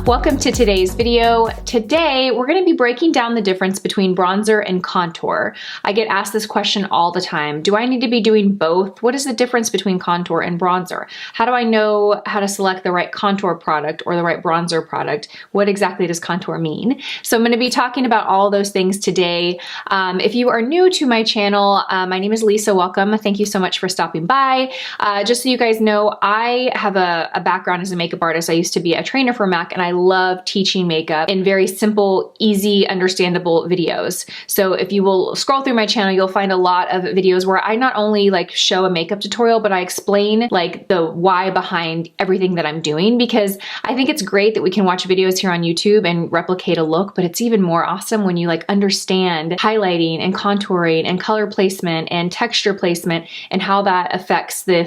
Welcome to today's video. Today, we're going to be breaking down the difference between bronzer and contour. I get asked this question all the time. Do I need to be doing both? What is the difference between contour and bronzer? How do I know how to select the right contour product or the right bronzer product? What exactly does contour mean? So I'm going to be talking about all those things today. If you are new to my channel, my name is Lisa. Welcome. Thank you so much for stopping by. Just so you guys know, I have a background as a makeup artist. I used to be a trainer for MAC, and I love teaching makeup in very simple, easy, understandable videos. So if you will scroll through my channel, you'll find a lot of videos where I not only like show a makeup tutorial, but I explain like the why behind everything that I'm doing, because I think it's great that we can watch videos here on YouTube and replicate a look, but it's even more awesome when you like understand highlighting and contouring and color placement and texture placement and how that affects the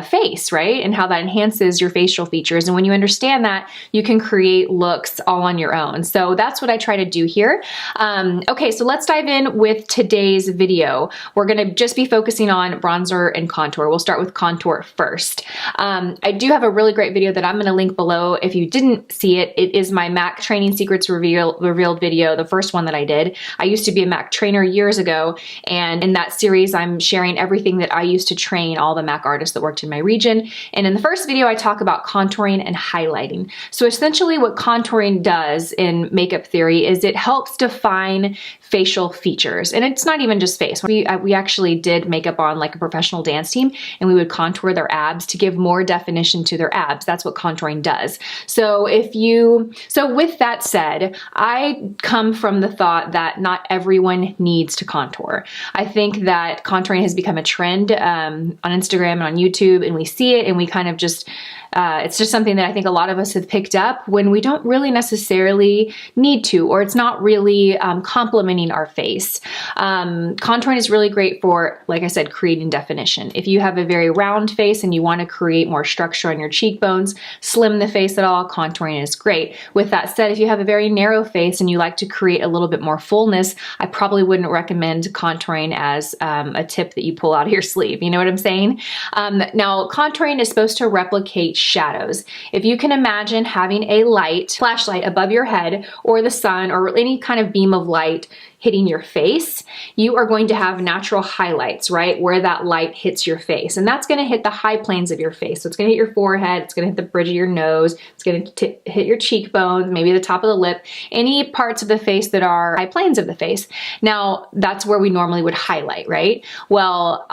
face, right? And how that enhances your facial features. And when you understand that, you can create looks all on your own. So that's what I try to do here. Okay, so let's dive in with today's video. We're gonna just be focusing on bronzer and contour. We'll start with contour first. I do have a really great video that I'm gonna link below. If you didn't see it, it is my MAC Training Secrets Revealed video, the first one that I did. I used to be a MAC trainer years ago, and in that series, I'm sharing everything that I used to train all the MAC artists that worked in my region. And in the first video, I talk about contouring and highlighting. So essentially what contouring does in makeup theory is it helps define facial features. And it's not even just face. We actually did makeup on like a professional dance team, and we would contour their abs to give more definition to their abs. That's what contouring does. So with that said, I come from the thought that not everyone needs to contour. I think that contouring has become a trend on Instagram and on YouTube, and we see it and we kind of just it's just something that I think a lot of us have picked up when we don't really necessarily need to, or it's not really complementing our face. Contouring is really great for, like I said, creating definition. If you have a very round face and you want to create more structure on your cheekbones, slim the face at all, contouring is great. With that said, if you have a very narrow face and you like to create a little bit more fullness, I probably wouldn't recommend contouring as a tip that you pull out of your sleeve. You know what I'm saying? Now, contouring is supposed to replicate shadows. If you can imagine having a flashlight above your head, or the sun, or any kind of beam of light hitting your face, you are going to have natural highlights, right? Where that light hits your face. And that's gonna hit the high planes of your face. So it's gonna hit your forehead, it's gonna hit the bridge of your nose, it's gonna hit your cheekbones, maybe the top of the lip, any parts of the face that are high planes of the face. Now, that's where we normally would highlight, right? Well,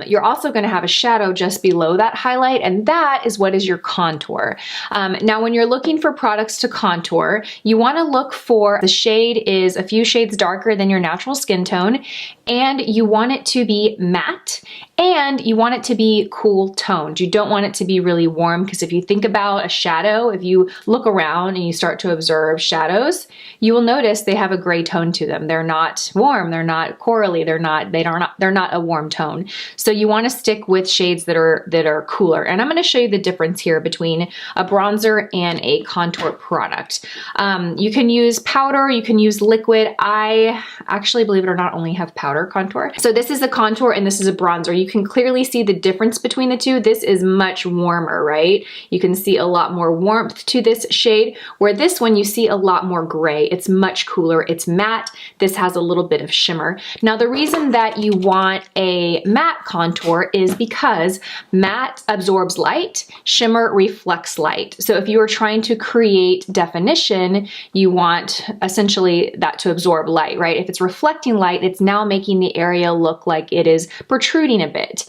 you're also gonna have a shadow just below that highlight, and that is what is your contour. Now, when you're looking for products to contour, you wanna look for the shade is a few shades darker than your natural skin tone, and you want it to be matte, and you want it to be cool toned. You don't want it to be really warm, because if you think about a shadow, if you look around and you start to observe shadows, you will notice they have a gray tone to them. They're not warm, they're not corally, they're not a warm tone. So you want to stick with shades that are cooler. And I'm going to show you the difference here between a bronzer and a contour product. You can use powder, you can use liquid. I actually, believe it or not, only have powder contour. So this is the contour and this is a bronzer. You can clearly see the difference between the two. This is much warmer, right? You can see a lot more warmth to this shade, where this one you see a lot more gray. It's much cooler, it's matte. This has a little bit of shimmer. Now, the reason that you want a matte contour is because matte absorbs light, shimmer reflects light. So if you are trying to create definition, you want essentially that to absorb light, right? If it's reflecting light, it's now making the area look like it is protruding a bit,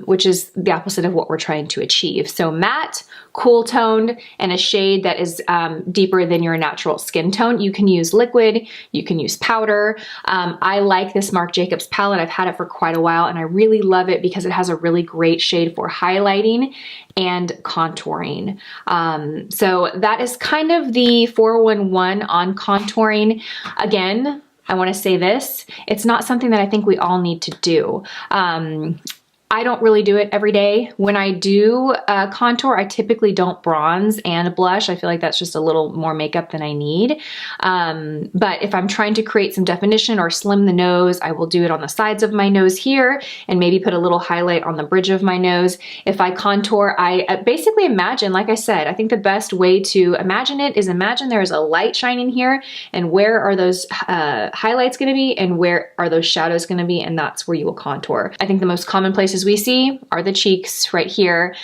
which is the opposite of what we're trying to achieve. So matte, cool toned, and a shade that is deeper than your natural skin tone. You can use liquid, you can use powder. I like this Marc Jacobs palette. I've had it for quite a while, and I really love it because it has a really great shade for highlighting and contouring. So that is kind of the 411 on contouring. Again, I want to say this, it's not something that I think we all need to do. I don't really do it every day. When I do contour, I typically don't bronze and blush. I feel like that's just a little more makeup than I need. But if I'm trying to create some definition or slim the nose, I will do it on the sides of my nose here and maybe put a little highlight on the bridge of my nose. If I contour, I basically imagine, like I said, I think the best way to imagine it is imagine there's a light shining here, and where are those highlights going to be and where are those shadows going to be, and that's where you will contour. I think the most common places we see are the cheeks right here.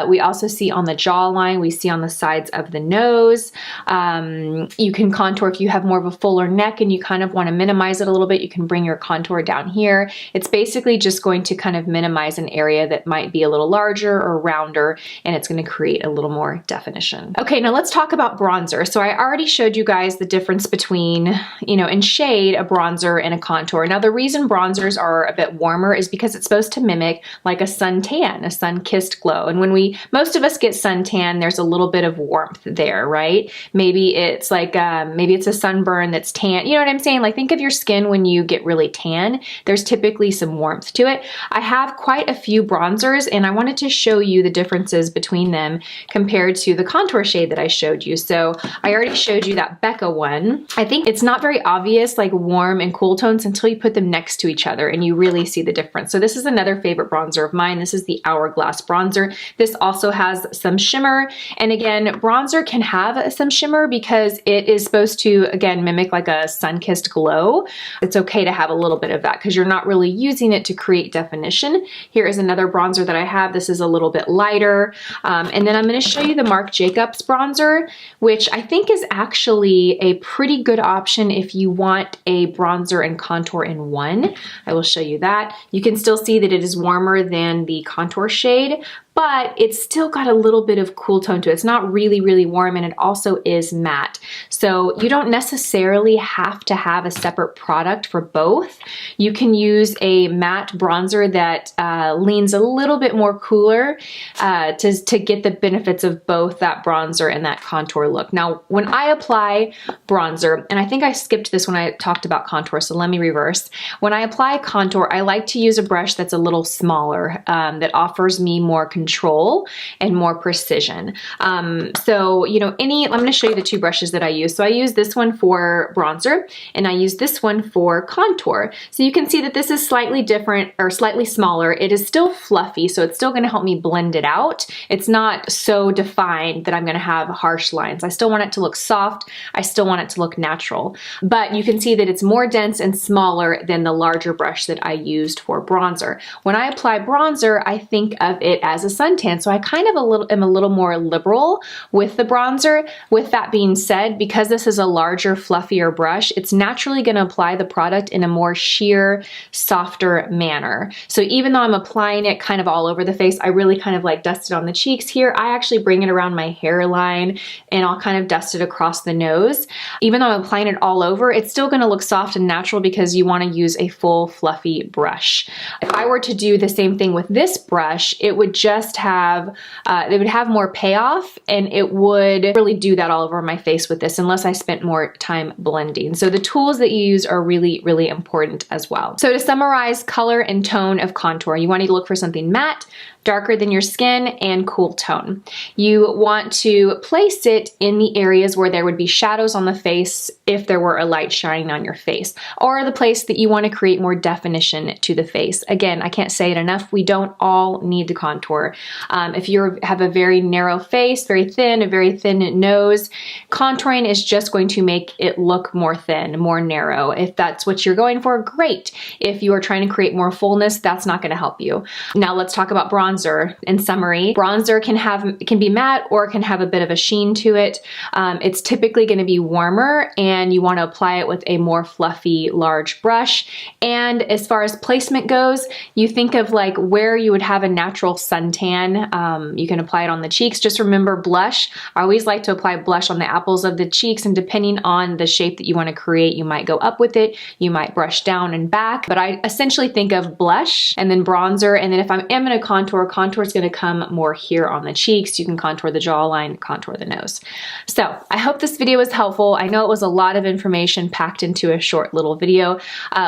We also see on the jawline, we see on the sides of the nose. You can contour if you have more of a fuller neck and you kind of want to minimize it a little bit, you can bring your contour down here. It's basically just going to kind of minimize an area that might be a little larger or rounder, and it's going to create a little more definition. Okay, now let's talk about bronzer. So I already showed you guys the difference between, in shade, a bronzer and a contour. Now the reason bronzers are a bit warmer is because it's supposed to mimic like a suntan, a sun-kissed glow. And when most of us get suntan, there's a little bit of warmth there, right? Maybe it's like, maybe it's a sunburn that's tan. You know what I'm saying? Like, think of your skin when you get really tan. There's typically some warmth to it. I have quite a few bronzers, and I wanted to show you the differences between them compared to the contour shade that I showed you. So I already showed you that Becca one. I think it's not very obvious, like warm and cool tones, until you put them next to each other and you really see the difference. So this is another favorite bronzer of mine. This is the Hourglass bronzer. This also has some shimmer. And again, bronzer can have some shimmer because it is supposed to, again, mimic like a sun-kissed glow. It's okay to have a little bit of that because you're not really using it to create definition. Here is another bronzer that I have. This is a little bit lighter. And then I'm going to show you the Marc Jacobs bronzer, which I think is actually a pretty good option if you want a bronzer and contour in one. I will show you that. You can still see that it is warmer than the contour shade, but it's still got a little bit of cool tone to it. It's not really, really warm, and it also is matte. So you don't necessarily have to have a separate product for both. You can use a matte bronzer that leans a little bit more cooler to get the benefits of both that bronzer and that contour look. Now, when I apply bronzer, and I think I skipped this when I talked about contour, so let me reverse. When I apply contour, I like to use a brush that's a little smaller, that offers me more control and more precision. So, I'm going to show you the two brushes that I use. So I use this one for bronzer, and I use this one for contour. So you can see that this is slightly different, or slightly smaller. It is still fluffy, so it's still going to help me blend it out. It's not so defined that I'm going to have harsh lines. I still want it to look soft. I still want it to look natural. But you can see that it's more dense and smaller than the larger brush that I used for bronzer. When I apply bronzer, I think of it as a suntan, so I kind of am a little more liberal with the bronzer. With that being said, because this is a larger, fluffier brush, it's naturally going to apply the product in a more sheer, softer manner. So even though I'm applying it kind of all over the face, I really kind of like dust it on the cheeks here. I actually bring it around my hairline, and I'll kind of dust it across the nose. Even though I'm applying it all over, it's still going to look soft and natural because you want to use a full, fluffy brush. If I were to do the same thing with this brush, it would just have, it would have more payoff, and it would really do that all over my face with this unless I spent more time blending. So the tools that you use are really, really important as well. So to summarize color and tone of contour, you want to look for something matte, darker than your skin, and cool tone. You want to place it in the areas where there would be shadows on the face if there were a light shining on your face, or the place that you want to create more definition to the face. Again, I can't say it enough, we don't all need to contour. If you have a very narrow face, very thin, a very thin nose, contouring is just going to make it look more thin, more narrow. If that's what you're going for, great. If you are trying to create more fullness, that's not going to help you. Now let's talk about bronzer. In summary, bronzer can be matte or can have a bit of a sheen to it. It's typically going to be warmer, and you want to apply it with a more fluffy, large brush. And as far as placement goes, you think of like where you would have a natural suntan tan. You can apply it on the cheeks. Just remember blush. I always like to apply blush on the apples of the cheeks, and depending on the shape that you want to create, you might go up with it, you might brush down and back, but I essentially think of blush and then bronzer, and then if I am going to contour is going to come more here on the cheeks. You can contour the jawline, contour the nose. So I hope this video was helpful. I know it was a lot of information packed into a short little video.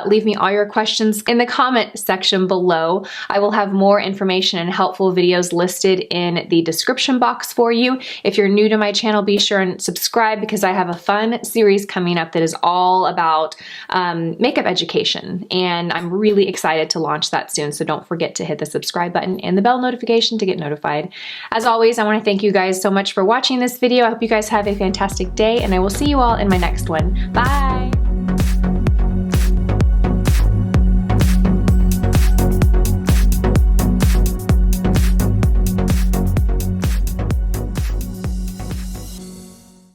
Leave me all your questions in the comment section below. I will have more information and helpful videos listed in the description box for you. If you're new to my channel, be sure and subscribe because I have a fun series coming up that is all about makeup education, and I'm really excited to launch that soon, so don't forget to hit the subscribe button and the bell notification to get notified. As always, I want to thank you guys so much for watching this video. I hope you guys have a fantastic day, and I will see you all in my next one. Bye!